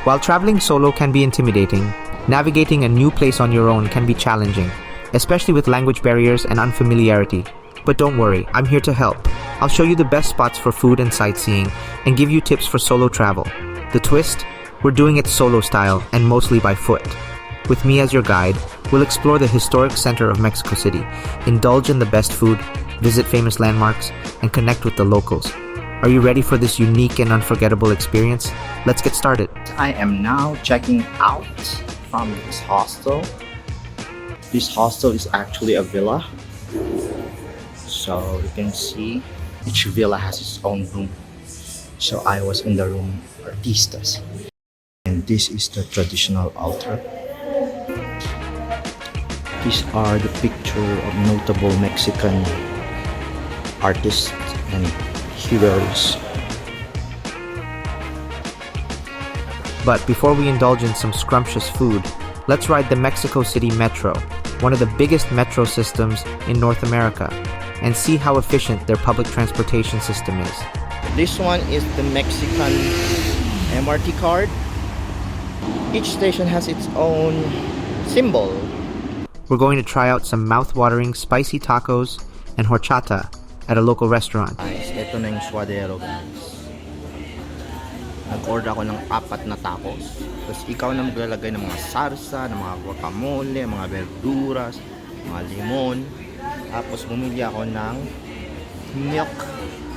While traveling solo can be intimidating, navigating a new place on your own can be challenging, especially with language barriers and unfamiliarity. But don't worry, I'm here to help. I'll show you the best spots for food and sightseeing and give you tips for solo travel. The twist? We're doing it solo style and mostly by foot. With me as your guide, we'll explore the historic center of Mexico City, indulge in the best food, visit famous landmarks, and connect with the locals. Are you ready for this unique and unforgettable experience? Let's get started. I am now checking out from this hostel. This hostel is actually a villa. So you can see each villa has its own room. So I was in the room Artistas. And this is the traditional altar. These are the picture of notable Mexican artists and heroes. But before we indulge in some scrumptious food, let's ride the Mexico City Metro, one of the biggest metro systems in North America, and see how efficient their public transportation system is. This one is the Mexican MRT card. Each station has its own symbol. We're going to try out some mouth-watering spicy tacos and horchata at a local restaurant. Guys, ito na yung suadero, guys. Nag-order ako ng 4 na tacos. Tapos ikaw na maglalagay ng mga sarsa, ng mga guacamole, mga verduras, mga limon. Tapos bumili ako ng milk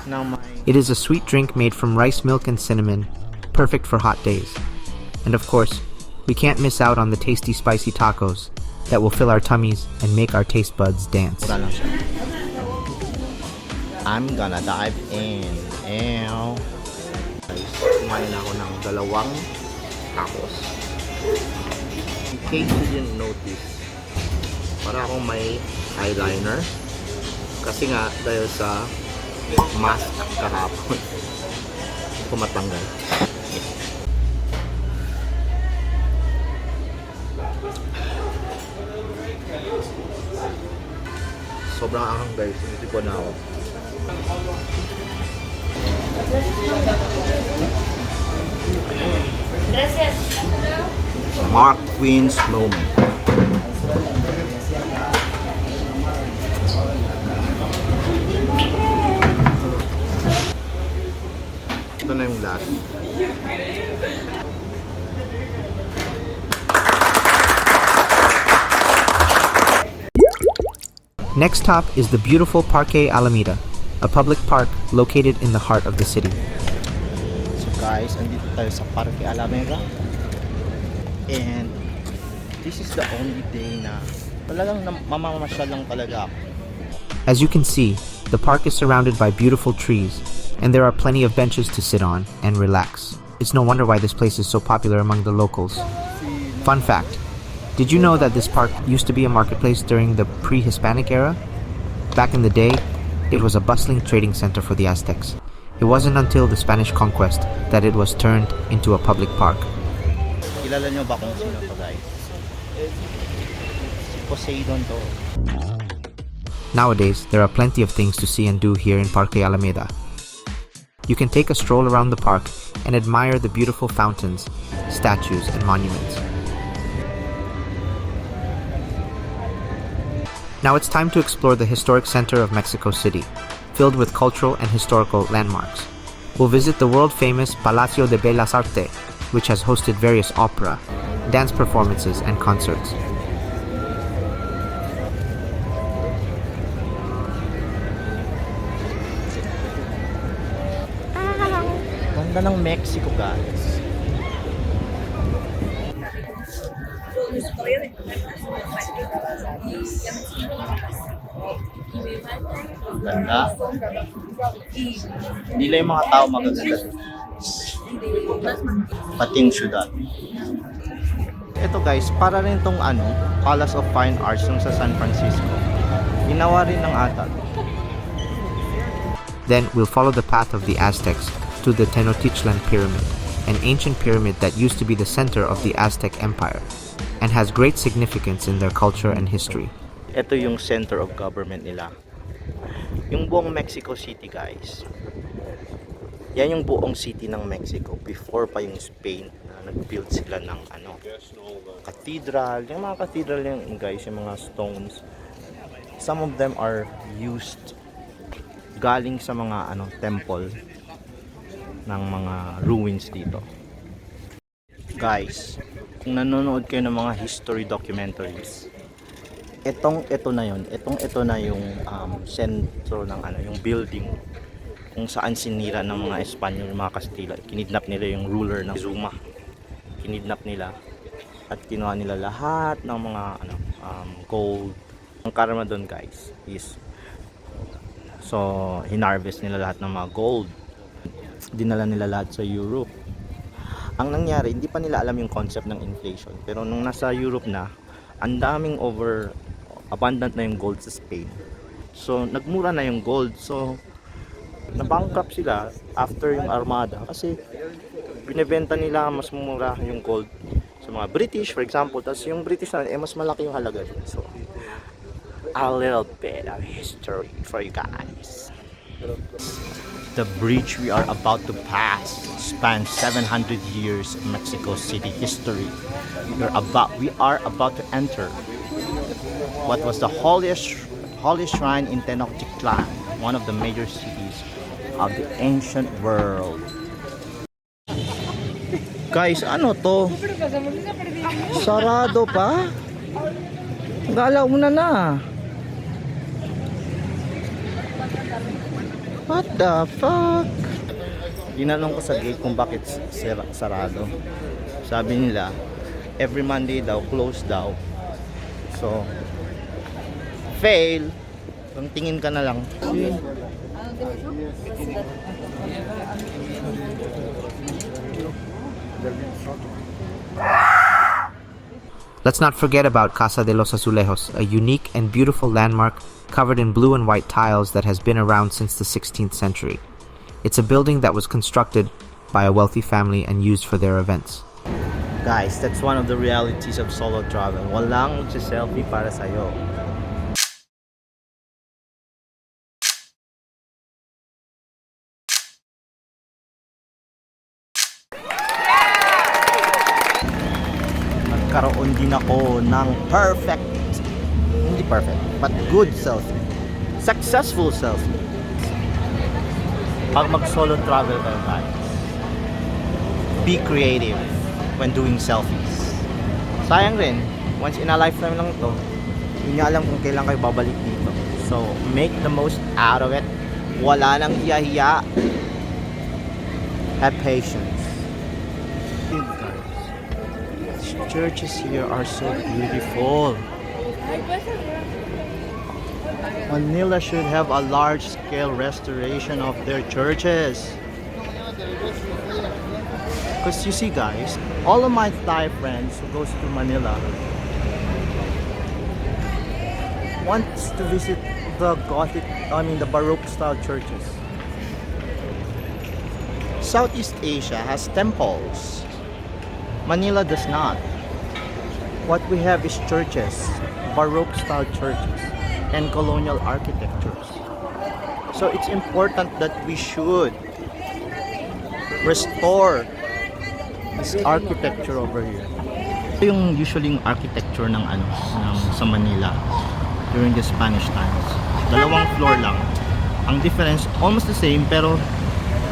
ng may... It is a sweet drink made from rice milk and cinnamon, perfect for hot days. And of course, we can't miss out on the tasty spicy tacos that will fill our tummies and make our taste buds dance. Mura lang siya. I'm gonna dive in. Ew. Guys, kumain ako ng 2 tacos. In case you didn't notice, para akong may eyeliner. Kasi nga, dahil sa mask kahapon, pumatanggal. Sobrang ahang, guys. Hindi ko na ako. Mark Twain's moment. Ito na yung last. Next stop is the beautiful Parque Alameda, a public park located in the heart of the city. So guys, andito tayo sa Parque Alameda. And this is the only day na talagang mamamasyal lang talaga ako. As you can see, the park is surrounded by beautiful trees, and there are plenty of benches to sit on and relax. It's no wonder why this place is so popular among the locals. Fun fact, did you know that this park used to be a marketplace during the pre-Hispanic era? Back in the day, it was a bustling trading center for the Aztecs. It wasn't until the Spanish conquest that it was turned into a public park. Kilala nyo ba kung sino to, guys? Si Poseidon to. Nowadays, there are plenty of things to see and do here in Parque Alameda. You can take a stroll around the park and admire the beautiful fountains, statues, and monuments. Now it's time to explore the historic center of Mexico City, filled with cultural and historical landmarks. We'll visit the world-famous Palacio de Bellas Artes, which has hosted various opera, dance performances, and concerts. Ganda ng Mexico, guys. Ganda. Hindi lang yung mga tao magaganda. Pati yung syudad. Ito guys, para rin tong Palace of Fine Arts yung sa San Francisco. Ginawa rin ng ata. Then we'll follow the path of the Aztecs to the Tenochtitlan Pyramid, an ancient pyramid that used to be the center of the Aztec Empire and has great significance in their culture and history. Ito yung center of government nila. Yung buong Mexico City, guys. Yan yung buong city ng Mexico before pa yung Spain na nag-build sila ng cathedral. Yung mga cathedral yung guys, yung mga stones. Some of them are used galing sa mga temple ng mga ruins dito. Guys, kung nanonood kayo ng mga history documentaries, ito na yung sentro ng yung building kung saan sinira ng mga Espanyol, yung mga Kastila. Kinidnap nila yung ruler ng Zuma. Kinidnap nila at kinuha nila lahat ng mga gold. Ang karma doon guys is hinarvest nila lahat ng mga gold. Dinala nila lahat sa Europe. Ang nangyari, hindi pa nila alam yung concept ng inflation. Pero nung nasa Europe na, ang daming abundant na yung gold sa Spain. So nagmura na yung gold. So na-bankrupt sila after yung Armada kasi binebenta nila mas mura yung gold sa mga British, for example. Tapos yung British na mas malaki yung halaga. So a little bit of history for you guys. The bridge we are about to pass spans 700 years of Mexico City history. We are about to enter what was the holiest shrine in Tenochtitlan, one of the major cities of the ancient world. Guys, ano to? Sarado pa? Galaw mo na. What the fuck? Ginanong ko sa gate kung bakit sarado. Sabi nila, every Monday daw, close daw. So, fail. Kung tingin ka na lang. Let's not forget about Casa de los Azulejos, a unique and beautiful landmark covered in blue and white tiles that has been around since the 16th century. It's a building that was constructed by a wealthy family and used for their events. Guys, that's one of the realities of solo travel. Walang selfie para sa'yo. Nagkaroon din ako ng hindi perfect, but good selfie. Successful selfie. Pag mag-solo travel kayo guys, be creative when doing selfies. Sayang rin, once in a lifetime lang ito, hindi nyo alam kung kailan kayo babalik dito. So, make the most out of it. Wala nang hiya-hiya. Have patience. These churches here are so beautiful. Manila should have a large-scale restoration of their churches. Because you see guys, all of my Thai friends who goes to Manila wants to visit the the Baroque style churches. Southeast Asia has temples. Manila does not. What we have is churches, Baroque style churches, and colonial architectures. So it's important that we should restore this architecture over here. Ito yung usually yung architecture ng sa Manila during the Spanish times. Dalawang floor lang. Ang difference almost the same, pero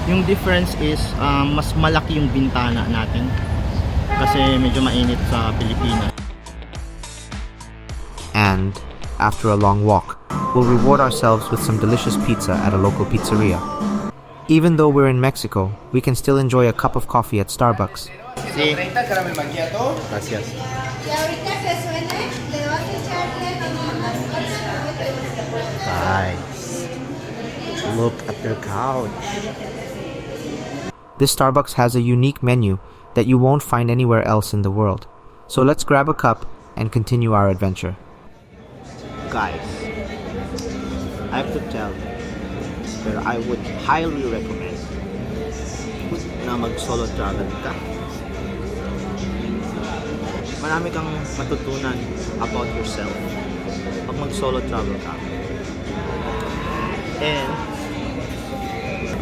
yung difference is mas malaki yung bintana natin kasi medyo mainit sa Pilipinas. And after a long walk, we'll reward ourselves with some delicious pizza at a local pizzeria. Even though we're in Mexico, we can still enjoy a cup of coffee at Starbucks. Sí. Gracias. Guys, look at their couch. This Starbucks has a unique menu that you won't find anywhere else in the world. So let's grab a cup and continue our adventure. Guys, I have to tell you, pero I would highly recommend na mag-solo travel ka. Marami kang matutunan about yourself pag mag-solo travel ka. And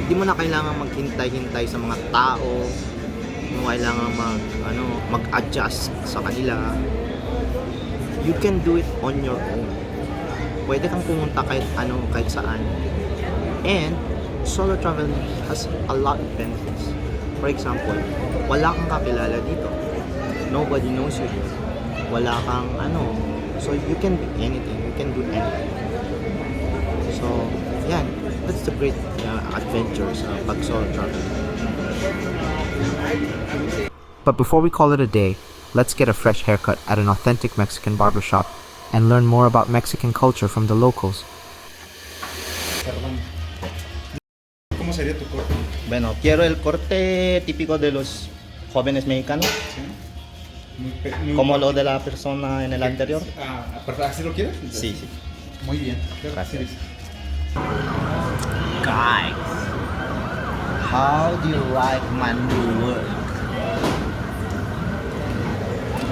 Hindi mo na kailangan maghintay-hintay sa mga tao. Hindi mo kailangan mag-adjust sa kanila. You can do it on your own. Pwede kang pumunta kahit saan. And solo travel has a lot of benefits. For example, wala kang kakilala dito. Nobody knows you. Wala kang so you can be anything. You can do anything. So, yan. That's the great adventures pag solo travel. But before we call it a day, let's get a fresh haircut at an authentic Mexican barbershop and learn more about Mexican culture from the locals. ¿Cómo sería tu corte? Bueno, quiero el corte típico de los jóvenes mexicanos, Muy como lo de la persona en el anterior. ¿Pero así lo quieres? Sí, sí. Muy bien. Gracias. Guys, how do you like my new look?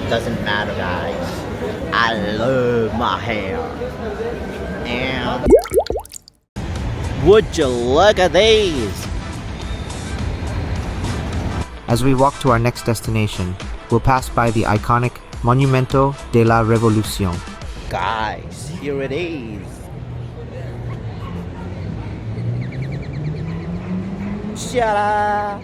Doesn't matter, guys. I love my hair. And would you look at these? As we walk to our next destination, we'll pass by the iconic Monumento de la Revolucion. Guys, here it is. Shut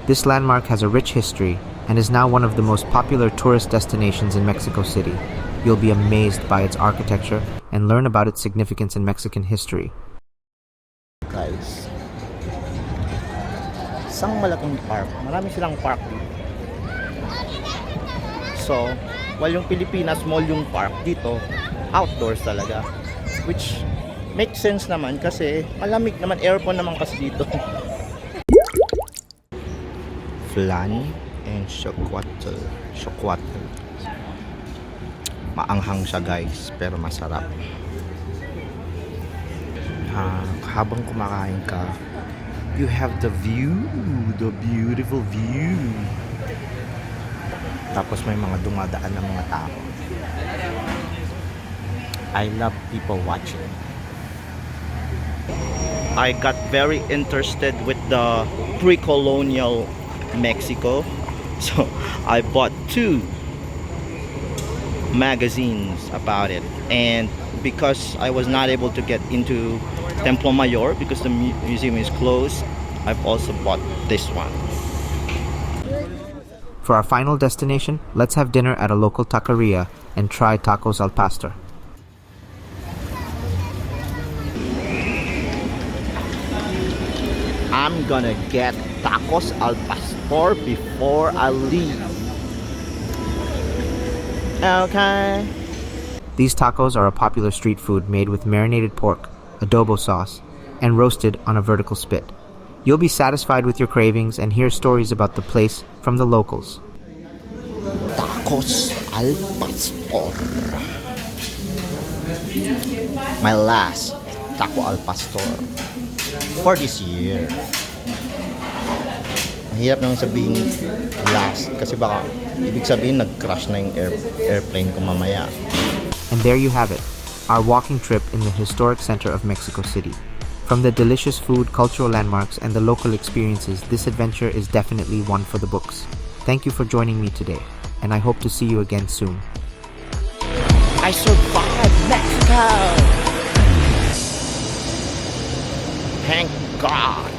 This landmark has a rich history and is now one of the most popular tourist destinations in Mexico City. You'll be amazed by its architecture and learn about its significance in Mexican history. Guys, isang malaking park. Marami silang park dito. So, while yung Pilipinas, small yung park, dito, outdoors talaga. Which makes sense naman kasi malamig naman, aircon naman kasi dito. Flan and chocolate. Maanghang siya, guys, pero masarap. Habang kumakain ka, you have the view, the beautiful view. Tapos may mga dumadaan ng mga tao. I love people watching. I got very interested with the pre-colonial Mexico, so I bought 2 magazines about it. And because I was not able to get into Templo Mayor because the museum is closed, I've also bought this one. For our final destination, let's have dinner at a local taqueria and try tacos al pastor. I'm gonna get tacos al pastor before I leave. Okay. These tacos are a popular street food made with marinated pork, adobo sauce, and roasted on a vertical spit. You'll be satisfied with your cravings and hear stories about the place from the locals. Tacos al pastor. My last taco al pastor for this year. Mahirap naman sabihin last kasi baka ibig sabihin nag-crash na yung airplane ko mamaya. And there you have it, our walking trip in the historic center of Mexico City. From the delicious food, cultural landmarks, and the local experiences, this adventure is definitely one for the books. Thank you for joining me today, and I hope to see you again soon. I survived Mexico! Thank God!